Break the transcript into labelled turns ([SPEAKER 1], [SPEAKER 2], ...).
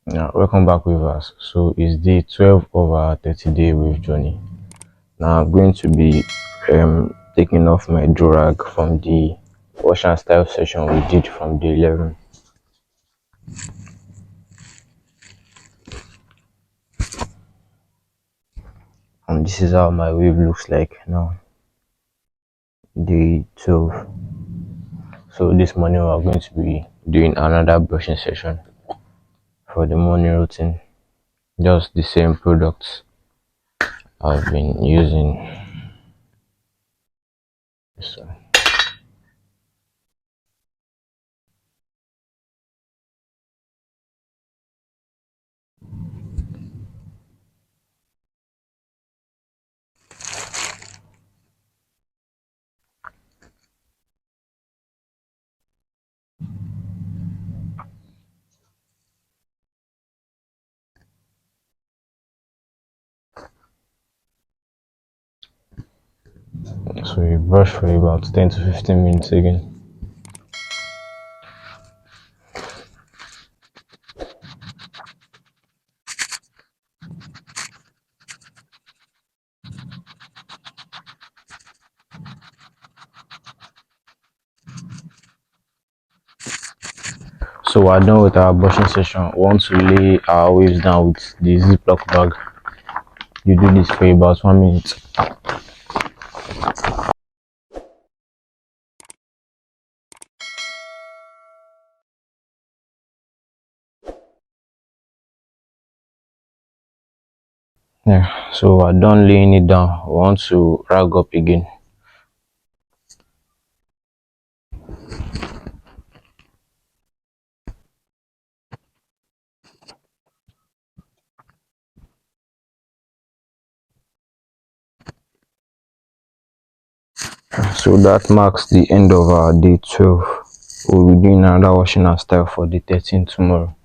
[SPEAKER 1] Yeah, welcome back with us. So it's day 12 of our 30-day wave journey. Now I'm going to be taking off my durag from the wash and style session we did from day 11. And this is how my wave looks like now, day 12. So this morning we're going to be doing another brushing session for the morning routine. Just the same products I've been using. So so we brush for about 10 to 15 minutes again. So we're done with our brushing session. We want to lay our waves down with the Ziploc bag. You do this for about 1 minute. Yeah, so we're done laying it down. We want to rag up again. So that marks the end of our day 12. We'll be doing another washing and style for the 13th tomorrow.